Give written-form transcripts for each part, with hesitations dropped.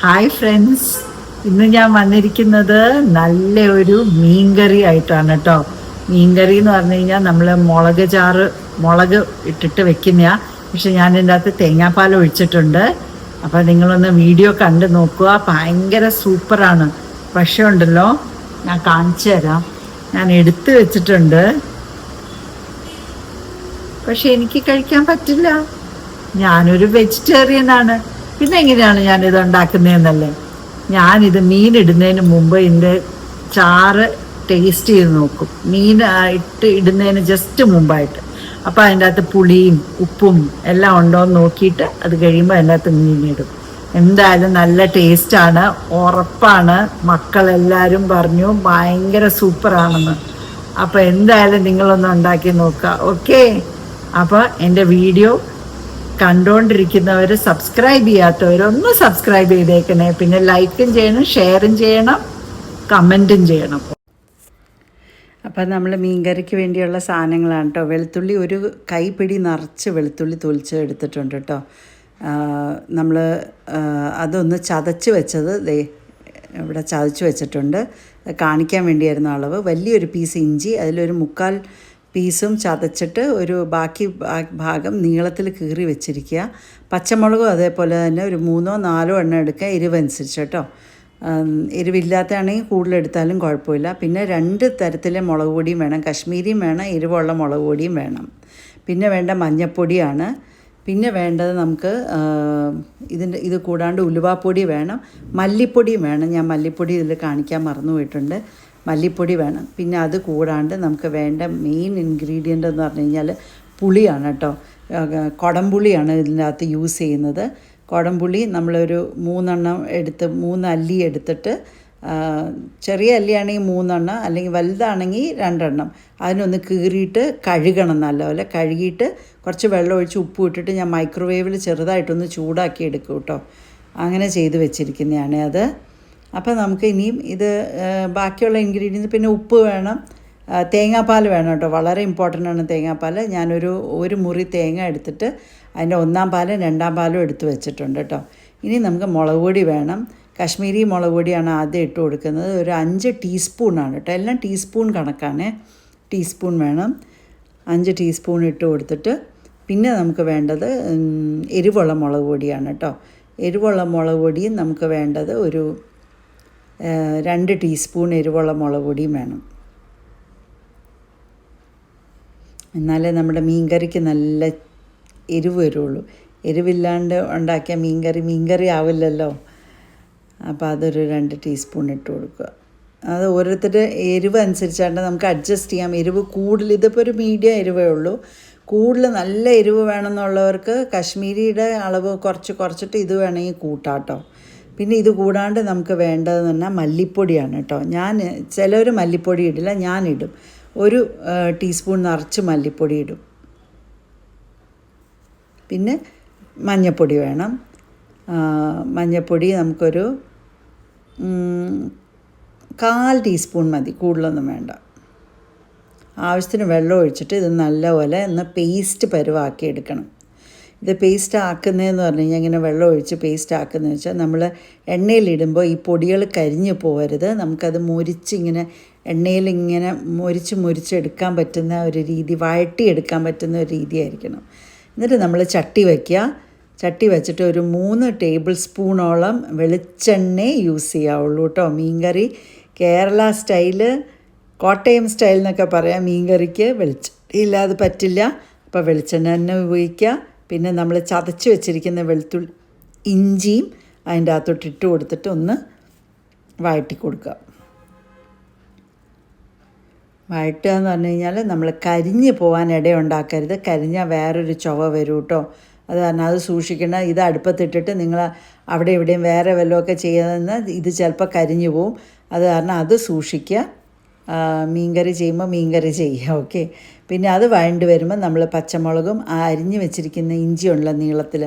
Hi friends, ഇന്ന് ഞാൻ വന്നിരിക്കുന്നത് നല്ല ഒരു മീൻകറി ആയിട്ടാണ് കേട്ടോ. മീൻകറി എന്ന് പറഞ്ഞു കഴിഞ്ഞാൽ നമ്മൾ മുളക് ഇട്ടിട്ട് വെക്കുന്നതാണ്. പക്ഷെ ഞാൻ ഇതിൻ്റെ അകത്ത് തേങ്ങാപ്പാൽ ഒഴിച്ചിട്ടുണ്ട്. അപ്പോൾ നിങ്ങളൊന്ന് വീഡിയോ കണ്ട് നോക്കുക, ഭയങ്കര സൂപ്പറാണ്. പക്ഷേ ഉണ്ടല്ലോ, ഞാൻ കാണിച്ചു തരാം. ഞാൻ എടുത്ത് വെച്ചിട്ടുണ്ട്, പക്ഷെ എനിക്ക് കഴിക്കാൻ പറ്റില്ല. ഞാനൊരു വെജിറ്റേറിയനാണ്. പിന്നെ എങ്ങനെയാണ് ഞാനിത് ഉണ്ടാക്കുന്നതെന്നല്ലേ. ഞാനിത് മീനിടുന്നതിന് മുമ്പ് ഇതിൻ്റെ ചാറ് ടേസ്റ്റ് ചെയ്ത് നോക്കും, ഇടുന്നതിന് ജസ്റ്റ് മുമ്പായിട്ട്. അപ്പോൾ അതിൻ്റെ അകത്ത് പുളിയും ഉപ്പും എല്ലാം ഉണ്ടോ എന്ന് നോക്കിയിട്ട് അത് കഴിയുമ്പോൾ അതിൻ്റെ അകത്ത് മീനിടും. എന്തായാലും നല്ല ടേസ്റ്റാണ്, ഉറപ്പാണ്. മക്കളെല്ലാവരും പറഞ്ഞു ഭയങ്കര സൂപ്പറാണെന്ന്. അപ്പോൾ എന്തായാലും നിങ്ങളൊന്ന് ഉണ്ടാക്കി നോക്കുക, ഓക്കെ? അപ്പോൾ എൻ്റെ വീഡിയോ കണ്ടുകൊണ്ടിരിക്കുന്നവർ, സബ്സ്ക്രൈബ് ചെയ്യാത്തവരൊന്ന് സബ്സ്ക്രൈബ് ചെയ്തേക്കണേ. പിന്നെ ലൈക്കും ചെയ്യണം, ഷെയറും ചെയ്യണം, കമൻറ്റും ചെയ്യണം. അപ്പം നമ്മൾ മീൻകറിക്ക് വേണ്ടിയുള്ള സാധനങ്ങളാണ് കേട്ടോ. വെളുത്തുള്ളി ഒരു കൈപ്പിടി നിറച്ച് വെളുത്തുള്ളി തൊലിച്ച് എടുത്തിട്ടുണ്ട് കേട്ടോ. നമ്മൾ അതൊന്ന് ചതച്ച് വെച്ചത് ഇവിടെ ചതച്ച് വെച്ചിട്ടുണ്ട്. കാണിക്കാൻ വേണ്ടിയായിരുന്നു അളവ്. വലിയൊരു പീസ് ഇഞ്ചി, അതിലൊരു 3/4 പീസും ചതച്ചിട്ട് ഒരു ബാക്കി ഭാഗം നീളത്തിൽ കീറി വെച്ചിരിക്കുക. പച്ചമുളകും അതേപോലെ തന്നെ ഒരു 3-4 എണ്ണം എടുക്കുക, എരിവനുസരിച്ച് കേട്ടോ. എരിവില്ലാത്തതാണെങ്കിൽ കൂടുതലെടുത്താലും കുഴപ്പമില്ല. പിന്നെ 2 തരത്തിലെ മുളക് പൊടിയും വേണം, കശ്മീരിയും വേണം, എരിവുള്ള മുളക് പൊടിയും വേണം. പിന്നെ വേണ്ട മഞ്ഞൾപ്പൊടിയാണ്. പിന്നെ വേണ്ടത് നമുക്ക് ഇത് കൂടാണ്ട് ഉലുവാപ്പൊടി വേണം, മല്ലിപ്പൊടിയും വേണം. ഞാൻ മല്ലിപ്പൊടി ഇതിൽ കാണിക്കാൻ മറന്നു പോയിട്ടുണ്ട്. മല്ലിപ്പൊടി വേണം. പിന്നെ അത് കൂടാണ്ട് നമുക്ക് വേണ്ട മെയിൻ ഇൻഗ്രീഡിയൻ്റ് എന്ന് പറഞ്ഞു കഴിഞ്ഞാൽ പുളിയാണ് കേട്ടോ. കുടംപുളിയാണ് ഇതിൻ്റെ അകത്ത് യൂസ് ചെയ്യുന്നത്. കുടംപുളി നമ്മളൊരു 3 അല്ലി എടുത്തിട്ട്, ചെറിയ അല്ലിയാണെങ്കിൽ 3 എണ്ണം, അല്ലെങ്കിൽ വലുതാണെങ്കിൽ 2 എണ്ണം. അതിനൊന്ന് കീറിയിട്ട് കഴുകണം, നല്ലപോലെ കഴുകിയിട്ട് കുറച്ച് വെള്ളം ഒഴിച്ച് ഉപ്പ് ഇട്ടിട്ട് ഞാൻ മൈക്രോവേവിൽ ചെറുതായിട്ടൊന്ന് ചൂടാക്കി എടുക്കും കേട്ടോ. അങ്ങനെ ചെയ്ത് വെച്ചിരിക്കുന്നതാണ് അത്. അപ്പോൾ നമുക്ക് ഇനിയും ഇത് ബാക്കിയുള്ള ഇൻഗ്രീഡിയൻസ്, പിന്നെ ഉപ്പ് വേണം, തേങ്ങാപ്പാൽ വേണം കേട്ടോ. വളരെ ഇമ്പോർട്ടൻ്റ് ആണ് തേങ്ങാപ്പാൽ. ഒരു മുറി തേങ്ങ എടുത്തിട്ട് അതിൻ്റെ 1-ാം പാലും 2-ാം പാലും എടുത്ത് വെച്ചിട്ടുണ്ട് കേട്ടോ. ഇനി നമുക്ക് മുളക് പൊടി വേണം. കശ്മീരി മുളക് പൊടിയാണ് ആദ്യം ഇട്ട് കൊടുക്കുന്നത്. ഒരു 5 ടീസ്പൂണാണ് കേട്ടോ. എല്ലാം ടീസ്പൂൺ കണക്കാണ്. ടീസ്പൂൺ വേണം. 5 ടീസ്പൂൺ ഇട്ട് കൊടുത്തിട്ട്, പിന്നെ നമുക്ക് വേണ്ടത് എരിവുള്ള മുളക് പൊടിയാണ് കേട്ടോ. എരിവുള്ള മുളക് പൊടിയും നമുക്ക് വേണ്ടത് ഒരു 2 ടീസ്പൂൺ എരിവുള്ള മുളക് പൊടിയും വേണം. എന്നാലേ നമ്മുടെ മീൻകറിക്ക് നല്ല എരിവ് വരുള്ളൂ. എരിവില്ലാണ്ട് ഉണ്ടാക്കിയ മീൻകറി ആവില്ലല്ലോ. അപ്പോൾ അതൊരു 2 ടീസ്പൂൺ ഇട്ട് കൊടുക്കുക. അത് ഓരോരുത്തരുടെ എരിവ് അനുസരിച്ചാണ്ട് നമുക്ക് അഡ്ജസ്റ്റ് ചെയ്യാം. എരിവ് കൂടുതൽ, ഇതിപ്പോൾ ഒരു മീഡിയം എരിവേ ഉള്ളൂ. കൂടുതൽ നല്ല എരിവ് വേണമെന്നുള്ളവർക്ക് കശ്മീരിയുടെ അളവ് കുറച്ചിട്ട് ഇത് വേണമെങ്കിൽ കൂട്ടാം കേട്ടോ. പിന്നെ ഇത് കൂടാണ്ട് നമുക്ക് വേണ്ടതെന്ന് പറഞ്ഞാൽ മല്ലിപ്പൊടിയാണ് കേട്ടോ. ചിലർ മല്ലിപ്പൊടി ഇടില്ല, ഞാനിടും. ഒരു ടീസ്പൂൺ നിറച്ച് മല്ലിപ്പൊടി ഇടും. പിന്നെ മഞ്ഞൾപ്പൊടി വേണം. മഞ്ഞൾപ്പൊടി നമുക്കൊരു 1/4 ടീസ്പൂൺ മതി, കൂടുതലൊന്നും വേണ്ട. ആവശ്യത്തിന് വെള്ളം ഒഴിച്ചിട്ട് ഇത് നല്ലപോലെ ഒന്ന് പേസ്റ്റ് പരുവാക്കി എടുക്കണം. ഇത് പേസ്റ്റ് ആക്കുന്നതെന്ന് പറഞ്ഞു കഴിഞ്ഞാൽ, ഇങ്ങനെ വെള്ളം ഒഴിച്ച് പേസ്റ്റ് ആക്കുന്നതെന്ന് വെച്ചാൽ, നമ്മൾ എണ്ണയിലിടുമ്പോൾ ഈ പൊടികൾ കരിഞ്ഞു പോകരുത്. നമുക്കത് ഇങ്ങനെ എണ്ണയിലിങ്ങനെ മുരിച്ചെടുക്കാൻ പറ്റുന്ന ഒരു രീതി, വഴട്ടിയെടുക്കാൻ പറ്റുന്ന ഒരു രീതിയായിരിക്കണം. എന്നിട്ട് നമ്മൾ ചട്ടി വയ്ക്കുക. ചട്ടി വെച്ചിട്ട് ഒരു 3 ടേബിൾ സ്പൂണോളം വെളിച്ചെണ്ണ യൂസ് ചെയ്യാവുള്ളൂ കേട്ടോ. മീൻകറി കേരള സ്റ്റൈല്, കോട്ടയം സ്റ്റൈൽ എന്നൊക്കെ പറയാം. മീൻകറിക്ക് വെളിച്ചെണ്ണ ഇല്ലാതെ പറ്റില്ല. അപ്പോൾ വെളിച്ചെണ്ണ തന്നെ ഉപയോഗിക്കുക. പിന്നെ നമ്മൾ ചതച്ച് വെച്ചിരിക്കുന്ന വെളുത്തുള്ളി ഇഞ്ചിയും അതിൻ്റെ അകത്തോട്ട് ഇട്ട് കൊടുത്തിട്ട് ഒന്ന് വഴറ്റി കൊടുക്കുക. വഴറ്റുക എന്ന് പറഞ്ഞു കഴിഞ്ഞാൽ നമ്മൾ കരിഞ്ഞ് പോകാൻ ഇടയുണ്ടാക്കരുത്. കരിഞ്ഞാൽ വേറൊരു ചുവ വരും കേട്ടോ. അത് കാരണം അത് സൂക്ഷിക്കണം. ഇത് അടുപ്പത്തിട്ടിട്ട് നിങ്ങൾ അവിടെ ഇവിടെയും വേറെ വല്ലതുമൊക്കെ ചെയ്യാതെന്ന് ഇത് ചിലപ്പോൾ കരിഞ്ഞു പോവും. അത് കാരണം അത് സൂക്ഷിക്കുക. മീൻകറി ചെയ്യുമ്പോൾ മീൻകറി ചെയ്യുക, ഓക്കെ? പിന്നെ അത് വഴണ്ട് വരുമ്പോൾ നമ്മൾ പച്ചമുളകും അരിഞ്ഞ് വെച്ചിരിക്കുന്ന ഇഞ്ചിയുള്ള നീളത്തിൽ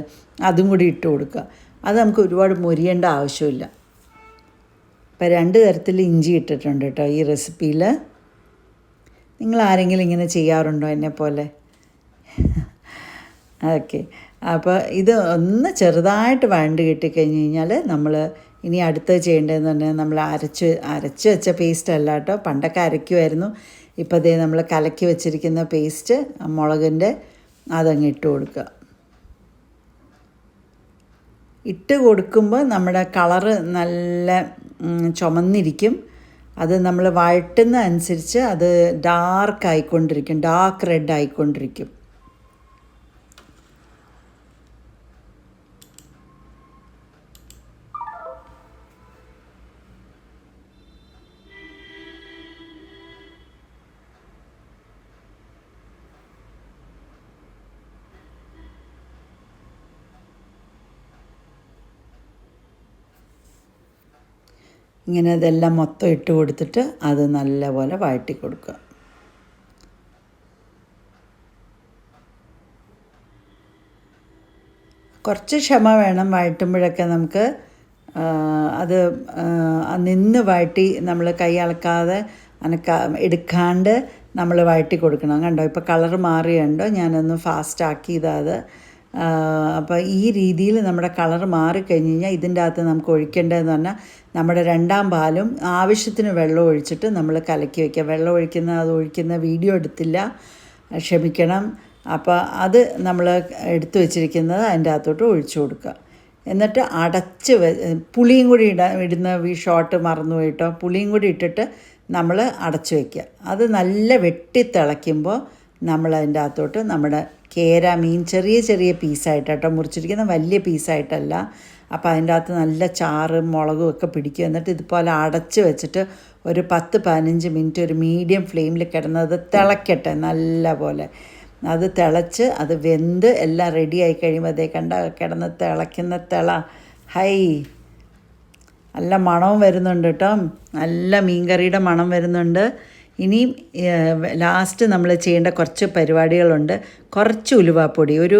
അതും കൂടി ഇട്ട് കൊടുക്കുക. അത് നമുക്ക് ഒരുപാട് മൊരിയേണ്ട ആവശ്യമില്ല. ഇപ്പം 2 തരത്തിൽ ഇഞ്ചി ഇട്ടിട്ടുണ്ട് കേട്ടോ ഈ റെസിപ്പിയിൽ. നിങ്ങൾ ആരെങ്കിലും ഇങ്ങനെ ചെയ്യാറുണ്ടോ എന്നെപ്പോലെ? ഓക്കെ. അപ്പോൾ ഇത് ഒന്ന് ചെറുതായിട്ട് വഴണ്ട് കിട്ടിക്കഴിഞ്ഞ് കഴിഞ്ഞാൽ നമ്മൾ ഇനി അടുത്തത് ചെയ്യേണ്ടതെന്ന് പറഞ്ഞാൽ നമ്മൾ അരച്ച് വെച്ച പേസ്റ്റ് അല്ല കേട്ടോ. പണ്ടൊക്കെ അരയ്ക്കുമായിരുന്നു. ഇപ്പോൾ ദേ നമ്മൾ കലക്കി വെച്ചിരിക്കുന്ന പേസ്റ്റ് മുളകിൻ്റെ അതങ്ങ് ഇട്ട് കൊടുക്കുക. ഇട്ട് കൊടുക്കുമ്പോൾ നമ്മുടെ കളറ് നല്ല ചുമന്നിരിക്കും. അത് നമ്മൾ വഴട്ടുന്ന അനുസരിച്ച് അത് ഡാർക്ക് റെഡ് ആയിക്കൊണ്ടിരിക്കും. ഇങ്ങനെ ഇതെല്ലാം മൊത്തം ഇട്ട് കൊടുത്തിട്ട് അത് നല്ലപോലെ വഴറ്റി കൊടുക്കുക. കുറച്ച് ക്ഷമ വേണം. വഴറ്റുമ്പോഴൊക്കെ നമുക്ക് അത് നിന്ന് വഴറ്റി നമ്മൾ കൈ അളക്കാതെ എടുക്കാണ്ട് നമ്മൾ വഴറ്റി കൊടുക്കണം. കണ്ടോ ഇപ്പോൾ കളറ് മാറിയുണ്ടോ? ഞാനൊന്ന് ഫാസ്റ്റാക്കി ഇതാത്. അപ്പോൾ ഈ രീതിയിൽ നമ്മുടെ കളർ മാറിക്കഴിഞ്ഞ് കഴിഞ്ഞാൽ ഇതിൻ്റെ അകത്ത് നമുക്ക് ഒഴിക്കേണ്ടതെന്ന് പറഞ്ഞാൽ നമ്മുടെ രണ്ടാം പാലും ആവശ്യത്തിന് വെള്ളം ഒഴിച്ചിട്ട് നമ്മൾ കലക്കി വയ്ക്കുക. വെള്ളം ഒഴിക്കുന്ന വീഡിയോ എടുത്തില്ല, ക്ഷമിക്കണം. അപ്പോൾ അത് നമ്മൾ എടുത്തു വെച്ചിരിക്കുന്നത് അതിൻ്റെ അകത്തോട്ട് ഒഴിച്ചു കൊടുക്കുക. എന്നിട്ട് അടച്ച് പുളിയും കൂടി ഇടുന്ന ഷോട്ട് മറന്നു പോയിട്ടോ. പുളിയും കൂടി ഇട്ടിട്ട് നമ്മൾ അടച്ചു വയ്ക്കുക. അത് നല്ല വെട്ടിത്തിളയ്ക്കുമ്പോൾ നമ്മൾ അതിൻ്റെ അകത്തോട്ട് നമ്മുടെ കേര മീൻ ചെറിയ പീസായിട്ടോ മുറിച്ചിരിക്കുന്ന, വലിയ പീസായിട്ടല്ല. അപ്പോൾ അതിൻ്റെ അകത്ത് നല്ല ചാറും മുളകും ഒക്കെ പിടിക്കും. എന്നിട്ട് ഇതുപോലെ അടച്ച് വെച്ചിട്ട് ഒരു 10-15 മിനിറ്റ് ഒരു മീഡിയം ഫ്ലെയിമിൽ കിടന്നത് തിളയ്ക്കട്ടെ നല്ല പോലെ. അത് തിളച്ച് അത് വെന്ത് എല്ലാം റെഡിയായി കഴിയുമ്പോൾ അതേ കിടന്ന് തിളയ്ക്കുന്ന ഹൈ നല്ല മണവും വരുന്നുണ്ട് കേട്ടോ. നല്ല മീൻകറിയുടെ മണം വരുന്നുണ്ട്. ഇനിയും ലാസ്റ്റ് നമ്മൾ ചെയ്യേണ്ട കുറച്ച് പരിപാടികളുണ്ട്. കുറച്ച് ഉലുവാപ്പൊടി, ഒരു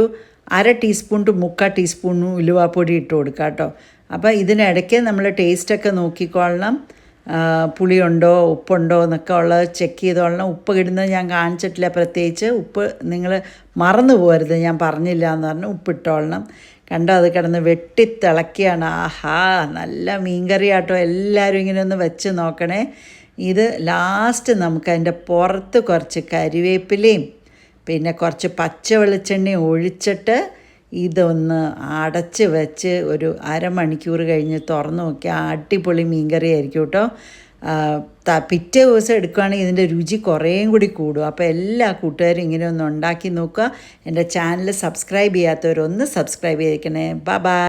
1/2 ടീസ്പൂൺ ടു 3/4 ടീസ്പൂൺ ഉലുവാപ്പൊടി ഇട്ട് കൊടുക്കുക കേട്ടോ. അപ്പോൾ ഇതിനിടയ്ക്ക് നമ്മൾ ടേസ്റ്റൊക്കെ നോക്കിക്കൊള്ളണം. പുളിയുണ്ടോ ഉപ്പുണ്ടോ എന്നൊക്കെ ഉള്ളത് ചെക്ക് ചെയ്തോളണം. ഉപ്പ് ഇടുന്നത് ഞാൻ കാണിച്ചിട്ടില്ല പ്രത്യേകിച്ച്. ഉപ്പ് നിങ്ങൾ മറന്നു പോകരുത്, ഞാൻ പറഞ്ഞില്ല എന്ന് പറഞ്ഞ് ഉപ്പിട്ടോളണം. കണ്ടോ അത് കിടന്ന് വെട്ടിത്തിളക്കിയാണ്. ആഹാ നല്ല മീൻകറി ആട്ടോ. എല്ലാവരും ഇങ്ങനെ ഒന്ന് വെച്ച് നോക്കണേ. ഇത് ലാസ്റ്റ് നമുക്ക് അതിൻ്റെ പുറത്ത് കുറച്ച് കരിവേപ്പിലയും പിന്നെ കുറച്ച് പച്ച വെളിച്ചെണ്ണയും ഒഴിച്ചിട്ട് ഇതൊന്ന് അടച്ച് വെച്ച് ഒരു അരമണിക്കൂർ കഴിഞ്ഞ് തുറന്ന് നോക്കിയാൽ അടിപൊളി മീൻകറി ആയിരിക്കും കേട്ടോ. പിറ്റേ ദിവസം എടുക്കുകയാണെങ്കിൽ ഇതിൻ്റെ രുചി കുറേയും കൂടി കൂടും. അപ്പോൾ എല്ലാ കൂട്ടുകാരും ഇങ്ങനെ ഒന്ന് ഉണ്ടാക്കി നോക്കുക. എൻ്റെ ചാനൽ സബ്സ്ക്രൈബ് ചെയ്യാത്തവരൊന്ന് സബ്സ്ക്രൈബ് ചെയ്തിരിക്കണേ. ബൈ.